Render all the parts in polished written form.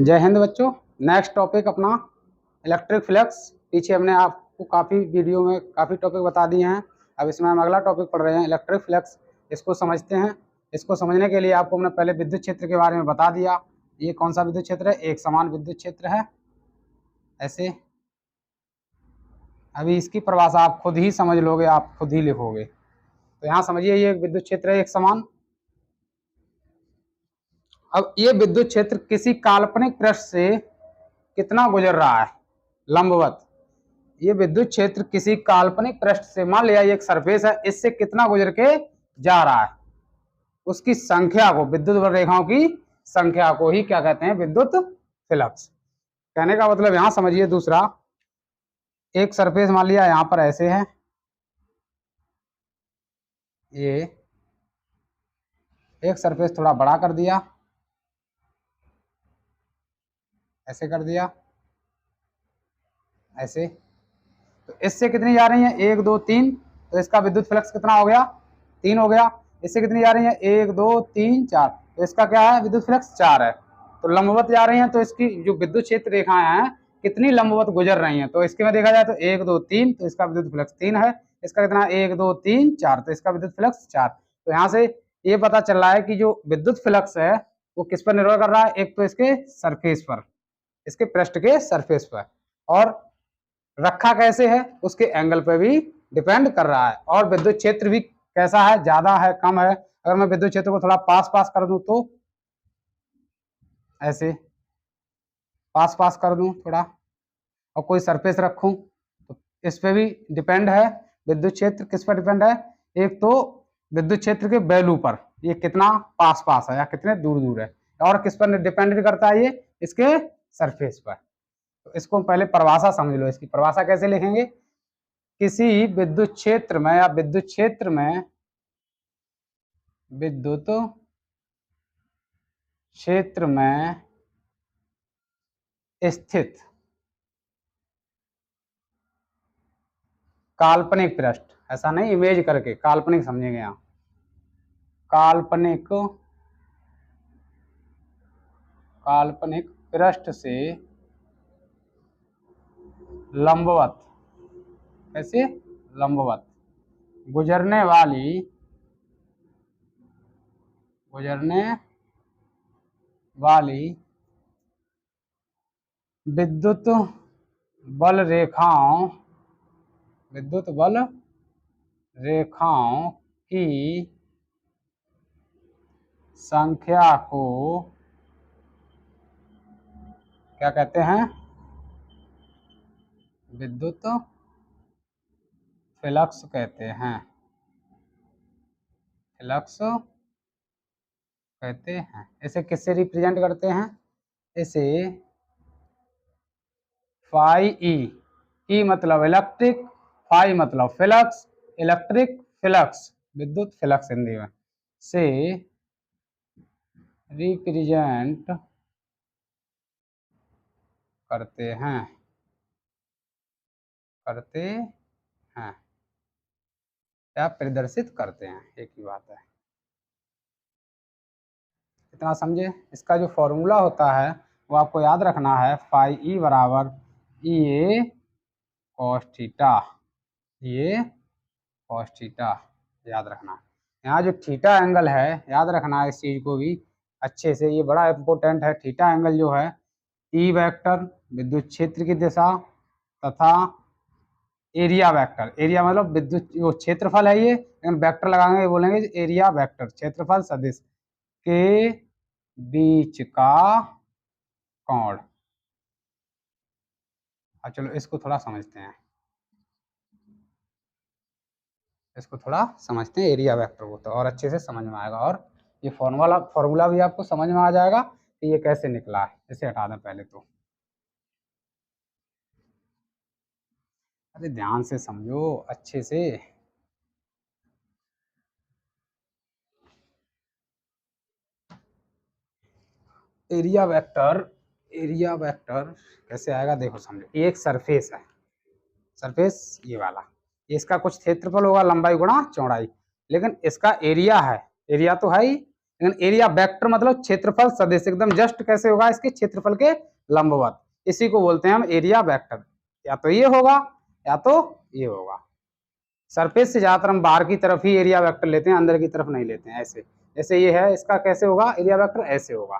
जय हिंद बच्चों। Next topic अपना इलेक्ट्रिक फ्लक्स। पीछे हमने आपको काफ़ी वीडियो में काफ़ी टॉपिक बता दिए हैं। अब इसमें हम अगला टॉपिक पढ़ रहे हैं इलेक्ट्रिक फ्लक्स। इसको समझते हैं। इसको समझने के लिए आपको हमने पहले विद्युत क्षेत्र के बारे में बता दिया। ये कौन सा विद्युत क्षेत्र है? एक समान विद्युत क्षेत्र है। ऐसे अभी इसकी परिभाषा आप खुद ही समझ लोगे, आप खुद ही लिखोगे। तो यहाँ समझिए, ये एक विद्युत क्षेत्र है एक समान। अब ये विद्युत क्षेत्र किसी काल्पनिक पृष्ठ से कितना गुजर रहा है? लंबवत। ये विद्युत क्षेत्र किसी काल्पनिक पृष्ठ से, मान लिया ये एक सरफेस है, इससे कितना गुजर के जा रहा है, उसकी संख्या को, विद्युत रेखाओं की संख्या को ही क्या कहते हैं? विद्युत फ्लक्स। कहने का मतलब यहां समझिए, दूसरा एक सरफेस मान लिया यहां पर ऐसे है, ये एक सरफेस थोड़ा बड़ा कर दिया, ऐसे कर दिया, ऐसे। तो इससे कितनी जा रही है? 1 2 3। तो इसका विद्युत फ्लक्स कितना हो गया? 3 हो गया। इससे कितनी जा रही है? 1 2 3 4। तो इसका क्या है? विद्युत फ्लक्स 4 है। तो लंबवत जा रही हैं, तो इसकी जो विद्युत क्षेत्र रेखाएं हैं कितनी लंबवत गुजर रही हैं? तो इसके में देखा जाए तो 1 2 3, तो इसका विद्युत फ्लक्स 3 है। इसका कितना? 1 2 3 4, तो इसका विद्युत फ्लक्स 4। तो यहाँ से ये पता चल रहा है कि जो विद्युत फ्लक्स है वो किस पर निर्भर कर रहा है? एक तो इसके सरफेस पर, इसके पृष्ठ के सरफेस पर, और रखा कैसे है उसके एंगल पे भी डिपेंड कर रहा है, और विद्युत क्षेत्र भी कैसा है, ज्यादा है कम है। अगर मैं विद्युत क्षेत्र को थोड़ा पास पास कर दूं, तो ऐसे पास पास कर दूं थोड़ा, और कोई सरफेस रखूं, तो इस पे भी डिपेंड है। विद्युत क्षेत्र किस पर डिपेंड है? एक तो विद्युत क्षेत्र के वैल्यू पर, ये कितना पास पास है या कितने दूर दूर है, और किस पर डिपेंड करता है? ये इसके सरफेस पर। तो इसको पहले परिभाषा समझ लो। इसकी परिभाषा कैसे लिखेंगे? किसी विद्युत क्षेत्र में या विद्युत क्षेत्र में, विद्युत क्षेत्र में स्थित काल्पनिक पृष्ठ, ऐसा नहीं इमेज करके, काल्पनिक समझेंगे यहां, काल्पनिक काल्पनिक पृष्ठ से लंबवत, कैसे? लंबवत गुजरने वाली विद्युत बल रेखाओं की संख्या को क्या कहते हैं? विद्युत फ्लक्स कहते हैं। फ्लक्स कहते हैं। इसे किससे रिप्रेजेंट करते हैं? इसे फाई ई मतलब इलेक्ट्रिक, फाई मतलब फ्लक्स, इलेक्ट्रिक फ्लक्स, विद्युत फ्लक्स हिंदी में, से रिप्रेजेंट करते हैं या प्रदर्शित करते हैं, एक ही बात है। इतना समझे? इसका जो फॉर्मूला होता है वो आपको याद रखना है, फाई ई बराबर ई ए कॉस थीटा, ये कॉस थीटा याद रखना। यहाँ जो थीटा एंगल है, याद रखना है इस चीज को भी अच्छे से, ये बड़ा इंपॉर्टेंट है। थीटा एंगल जो है, ई वेक्टर विद्युत क्षेत्र की दिशा तथा एरिया वेक्टर, एरिया मतलब विद्युत वो क्षेत्रफल है ये, लेकिन वेक्टर लगाएंगे बोलेंगे एरिया वेक्टर, क्षेत्रफल सदिश के बीच का कोण। अब चलो इसको थोड़ा समझते हैं, एरिया वेक्टर को, तो और अच्छे से समझ में आएगा, और ये फॉर्मूला भी आपको समझ में आ जाएगा कि ये कैसे निकला है। इसे हटा दें पहले तो, अरे ध्यान से समझो अच्छे से। एरिया वेक्टर कैसे आएगा देखो, समझो। एक सरफेस है, सरफेस ये वाला, इसका कुछ क्षेत्रफल होगा, लंबाई गुणा चौड़ाई, लेकिन इसका एरिया है, एरिया तो है ही, लेकिन एरिया वेक्टर मतलब क्षेत्रफल सदिश, एकदम जस्ट कैसे होगा, इसके क्षेत्रफल के लंबवत, इसी को बोलते हैं हम एरिया वेक्टर। या तो ये होगा या तो ये होगा। सरफेस से ज्यादातर हम बाहर की तरफ ही एरिया वेक्टर लेते हैं, अंदर की तरफ नहीं लेते हैं। ऐसे जैसे ये है, इसका कैसे होगा एरिया वेक्टर, ऐसे होगा,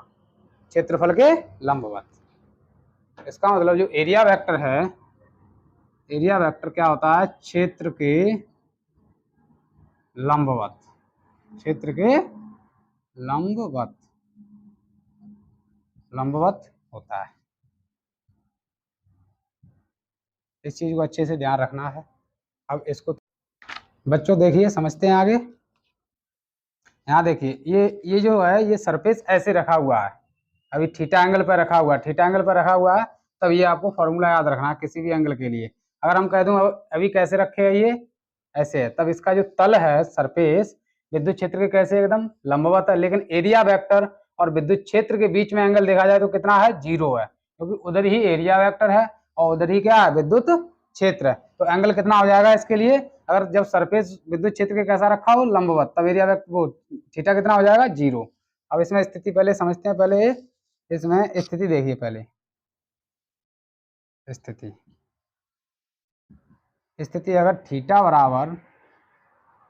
क्षेत्रफल के लंबवत। इसका मतलब जो एरिया वेक्टर है, एरिया वेक्टर क्या होता है, क्षेत्र के लंबवत, क्षेत्र के लंबवत, लंबवत होता है। इस चीज को अच्छे से ध्यान रखना है। अब इसको बच्चों देखिए, समझते हैं आगे। यहाँ देखिए, ये जो है, ये सरफेस ऐसे रखा हुआ है, अभी थीटा एंगल पर रखा हुआ है, थीटा एंगल पर रखा हुआ है, तब ये आपको फॉर्मूला याद रखना है किसी भी एंगल के लिए। अगर हम कह दूं अभी कैसे रखे है, ये ऐसे है, तब इसका जो तल है सरफेस विद्युत क्षेत्र के कैसे एकदम लंबवत है। लेकिन एरिया वेक्टर और विद्युत क्षेत्र के बीच में एंगल देखा जाए तो कितना है, 0 है, क्योंकि उधर ही एरिया वेक्टर है और उधर ही क्या है, विद्युत क्षेत्र है। तो एंगल कितना हो जाएगा इसके लिए, अगर जब सरफेस विद्युत क्षेत्र के कैसा रखा हो, लंबवत, तब एरिया वेक्टर वो थीटा कितना हो जाएगा, 0। अब इसमें स्थिति पहले समझते हैं, पहले इसमें स्थिति देखिए, पहले स्थिति स्थिति अगर थीटा बराबर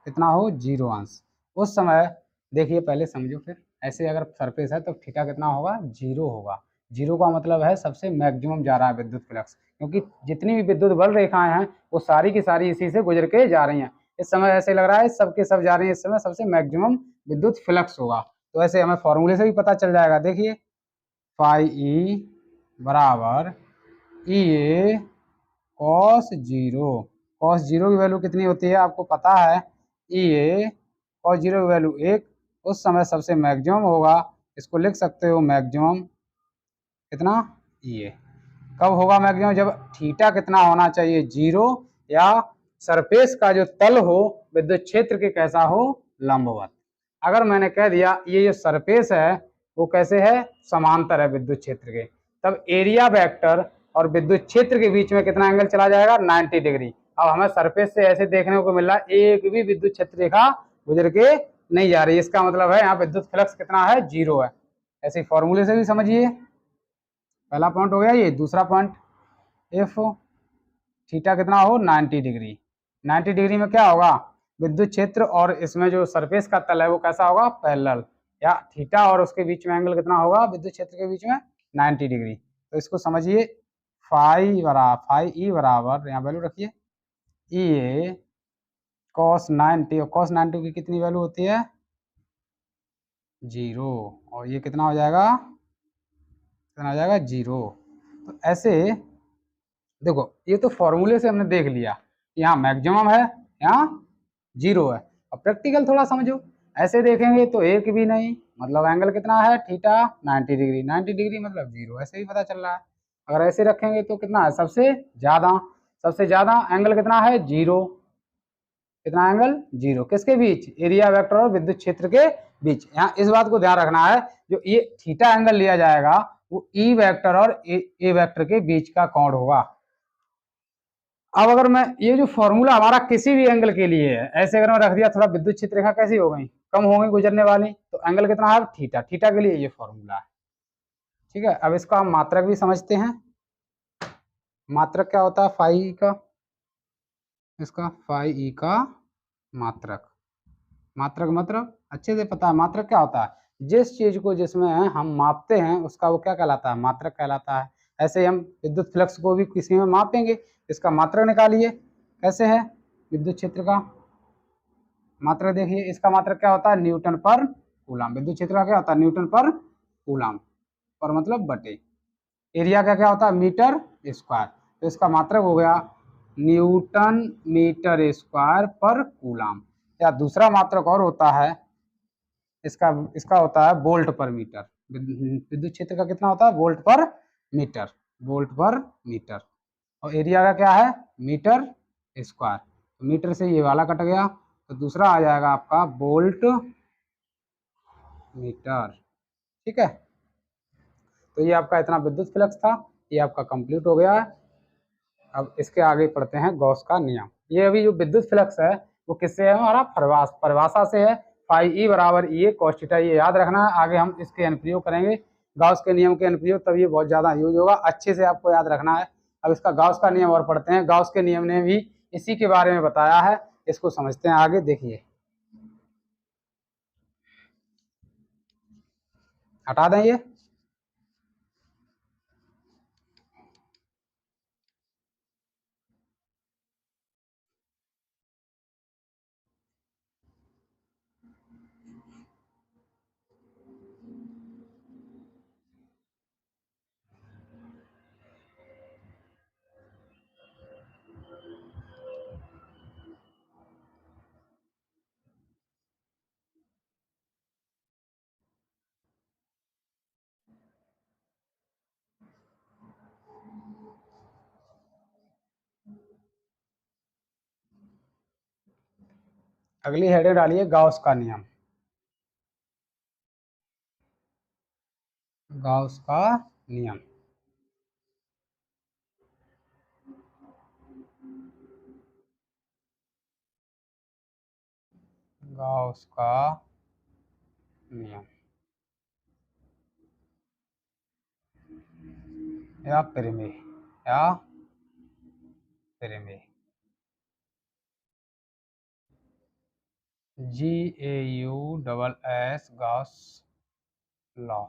कितना हो, 0 अंश, उस समय देखिए, पहले समझो फिर। ऐसे अगर सरफेस है तो थीटा कितना होगा, 0 होगा। 0 का मतलब है सबसे मैक्सिमम जा रहा है विद्युत फ्लक्स, क्योंकि जितनी भी विद्युत बल रेखाएं हैं वो सारी की सारी इसी से गुजर के जा रही हैं। इस समय ऐसे लग रहा है सब के सब जा रही हैं, इस समय सबसे मैक्सिमम विद्युत फ्लक्स होगा। तो ऐसे हमें फॉर्मूले से भी पता चल जाएगा। देखिए, फाई ई बराबर ई ए कॉस 0। कॉस 0 की वैल्यू कितनी होती है आपको पता है, ई ए कॉस 0 की वैल्यू 1, उस समय सबसे मैक्सिमम होगा। इसको लिख सकते हो मैक्सिमम कितना, ई ए। कब होगा मैक्सिमम, जब थीटा कितना होना चाहिए, 0, या सरफेस का जो तल हो विद्युत क्षेत्र के कैसा हो, लंबवत। अगर मैंने कह दिया ये जो सरफेस है वो कैसे है, समांतर है विद्युत क्षेत्र के, तब एरिया वेक्टर और विद्युत क्षेत्र के बीच में कितना एंगल चला जाएगा, 90 डिग्री। अब हमें सरफेस से ऐसे देखने को मिल रहा है एक भी विद्युत क्षेत्र रेखा गुजर के नहीं जा रही, इसका मतलब है यहाँ विद्युत फ्लक्स कितना है, 0 है। ऐसे फॉर्मूले से भी समझिए। पहला पॉइंट हो गया ये। दूसरा पॉइंट, इफ थीटा कितना हो, 90 डिग्री, 90 डिग्री में क्या होगा, विद्युत क्षेत्र और इसमें जो सरफेस का तल है वो कैसा होगा, पैरेलल, या थीटा और उसके बीच में एंगल कितना होगा विद्युत क्षेत्र के बीच में, 90 डिग्री। तो इसको समझिए, फाई ई बराबर, यहाँ वैल्यू रखिए, ई ए कॉस 90, और कॉस 90 की कितनी वैल्यू होती है, 0, और ये कितना हो जाएगा, कितना हो जाएगा, 0। तो ऐसे देखो, ये तो फॉर्मूले से हमने देख लिया, यहाँ मैक्सिमम है, यहाँ 0 है। अब प्रैक्टिकल थोड़ा समझो, ऐसे देखेंगे तो एक भी नहीं, मतलब एंगल कितना है, थीटा 90 डिग्री, 90 डिग्री मतलब 0, ऐसे ही पता चल रहा है। अगर ऐसे रखेंगे तो कितना है, सबसे ज्यादा एंगल कितना है, 0। कितना एंगल, 0, किसके बीच, एरिया वेक्टर और विद्युत क्षेत्र के बीच। यहाँ इस बात को ध्यान रखना है, जो ये थीटा एंगल लिया जाएगा वो ई वेक्टर और ए वेक्टर के बीच का कोण होगा। अब अगर मैं ये जो फॉर्मूला हमारा किसी भी एंगल के लिए है, ऐसे अगर मैं रख दिया, थोड़ा विद्युत क्षेत्र रेखा कैसी हो गई, कम हो गई गुजरने वाली, तो एंगल कितना है, थीटा, थीटा के लिए ये फॉर्मूला है। ठीक है, अब इसका हम मात्रक भी समझते हैं। मात्रक क्या होता है, फाई का, इसका फाई ई का मात्रक। मात्रक मतलब अच्छे से पता है, मात्रक क्या होता है, जिस चीज को जिसमें हम मापते हैं उसका वो क्या कहलाता है, मात्रक कहलाता है। ऐसे ही हम विद्युत फ्लक्स को भी किसी में मापेंगे, इसका मात्रक निकालिए। कैसे है, विद्युत क्षेत्र का मात्रक देखिए, इसका मात्रक क्या होता है, न्यूटन पर कूलम। विद्युत क्षेत्र का क्या होता है, न्यूटन पर कूलम, पर मतलब बटे। एरिया का क्या होता है, मीटर स्क्वायर, तो इसका मात्रक हो गया न्यूटन मीटर स्क्वायर पर कूलम। या दूसरा मात्रक और होता है, इसका इसका होता है वोल्ट पर मीटर। विद्युत क्षेत्र का कितना होता है, वोल्ट पर मीटर, वोल्ट पर मीटर। और एरिया का क्या है, मीटर स्क्वायर। तो मीटर से ये वाला कट गया, तो दूसरा आ जाएगा आपका वोल्ट मीटर। ठीक है, तो ये आपका इतना विद्युत फ्लक्स था, ये आपका कंप्लीट हो गया है। अब इसके आगे पढ़ते हैं गॉस का नियम। ये अभी जो विद्युत फ्लक्स है वो किससे है, हमारा परिभाषा से है। फाई ई बराबर ई कॉस थीटा, ये याद रखना है। आगे हम इसके अनुप्रयोग करेंगे, गाउस के नियम के अनुप्रयोग, तब ये बहुत ज़्यादा यूज होगा, अच्छे से आपको याद रखना है। अब इसका गाउस का नियम और पढ़ते हैं। गाउस के नियम ने भी इसी के बारे में बताया है, इसको समझते हैं आगे। देखिए, हटा दें ये। अगली हेडिंग डालिए गाउस का नियम। गाउस का नियम, गाउस का नियम या प्रमेय, या प्रमेय, GAUSS गाउस लॉ,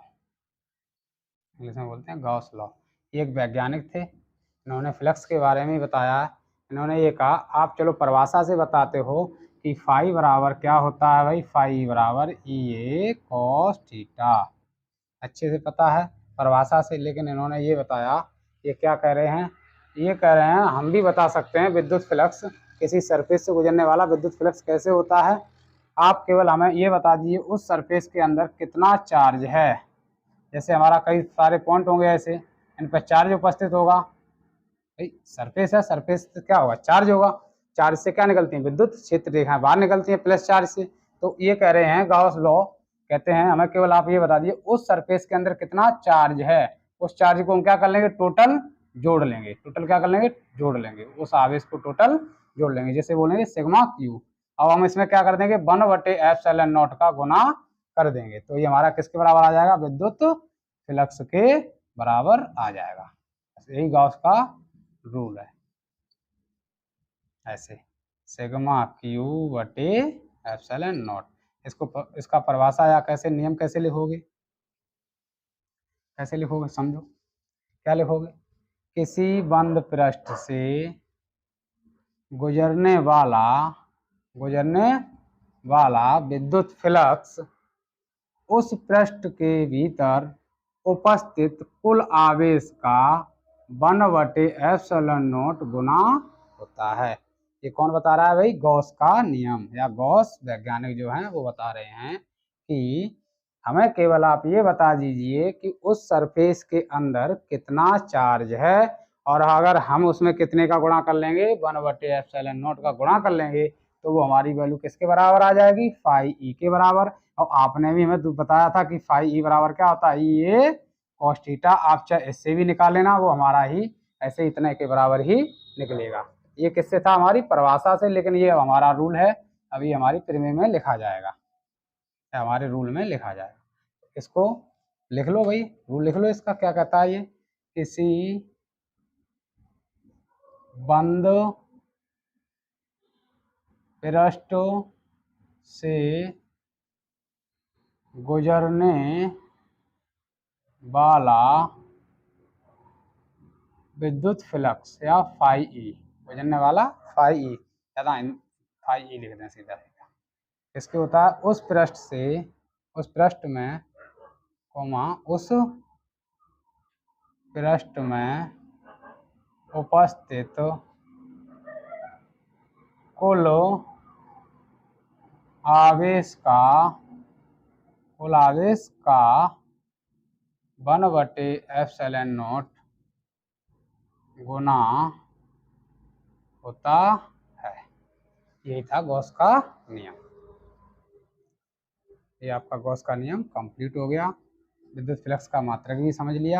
इंग्लिश में बोलते हैं गाउस लॉ। ये एक वैज्ञानिक थे, इन्होंने फ्लक्स के बारे में बताया है। इन्होंने ये कहा, आप चलो परिभाषा से बताते हो कि फाई बराबर क्या होता है भाई, फाई बराबर ई कॉस थीटा, अच्छे से पता है परिभाषा से। लेकिन इन्होंने ये बताया, ये क्या कह रहे हैं, ये कह रहे हैं हम भी बता सकते हैं विद्युत फ्लक्स, किसी सरफेस से गुजरने वाला विद्युत फ्लक्स कैसे होता है। आप केवल हमें ये बता दीजिए उस सरफेस के अंदर कितना चार्ज है। जैसे हमारा कई सारे पॉइंट होंगे ऐसे, इन पर चार्ज उपस्थित होगा, सरफेस है, सरफेस से क्या होगा, चार्ज होगा। चार्ज से क्या निकलती है, विद्युत क्षेत्र रेखाएं बाहर निकलती हैं प्लस चार्ज से। तो ये कह रहे हैं गाउस लॉ, कहते हैं हमें केवल आप ये बता दिए उस सरफेस के अंदर कितना चार्ज है, उस चार्ज को हम क्या कर लेंगे, टोटल जोड़ लेंगे। टोटल क्या कर लेंगे, जोड़ लेंगे, उस आवेश को टोटल जोड़ लेंगे, जैसे बोलेंगे सिग्मा क्यू। अब हम इसमें क्या कर देंगे, 1/एप्सिलॉन0 का गुना कर देंगे, तो ये हमारा किसके बराबर आ जाएगा, विद्युत फ्लक्स के बराबर आ जाएगा। यही गाउस का रूल है, ऐसे सिग्मा क्यू बटे एप्सिलॉन नॉट। इसको इसका परिभाषा या कैसे नियम कैसे लिखोगे, कैसे लिखोगे समझो, क्या लिखोगे, किसी बंद पृष्ठ से गुजरने वाला विद्युत फ्लक्स उस पृष्ठ के भीतर उपस्थित कुल आवेश का 1/एप्सिलॉन0 गुना होता है। ये कौन बता रहा है भाई, गॉस का नियम, या गॉस वैज्ञानिक जो हैं वो बता रहे हैं कि हमें केवल आप ये बता दीजिए कि उस सरफेस के अंदर कितना चार्ज है, और अगर हम उसमें कितने का गुणा कर लेंगे, 1/एप्सिलॉन0 का गुणा कर लेंगे, तो वो हमारी वैल्यू किसके बराबर आ जाएगी, फाई ई के बराबर। और आपने भी हमें बताया था कि फाई ई बराबर क्या होता है, ये कॉस थीटा। आप चाहे इससे भी निकाल लेना, वो हमारा ही ऐसे इतने के बराबर ही निकलेगा। ये किससे था, हमारी परिभाषा से, लेकिन ये हमारा रूल है, अभी हमारी प्रमेय में लिखा जाएगा, हमारे रूल में लिखा जाएगा। इसको लिख लो भाई, रूल लिख लो इसका, क्या कहता है ये, किसी बंद पृष्ठ से गुजरने वाला विद्युत फ्लक्स या फाई ई, गुजरने वाला फाई ई, फाई ई लिख दें सीधा सीधा। इसके होता है उस पृष्ठ से, उस पृष्ठ में कोमा, उस पृष्ठ में उपस्थित कुल आवेश का 1/एप्सिलॉन0 गुना होता है। यही था गॉस का नियम। ये आपका गॉस का नियम कंप्लीट हो गया। विद्युत फ्लक्स का मात्रक भी समझ लिया।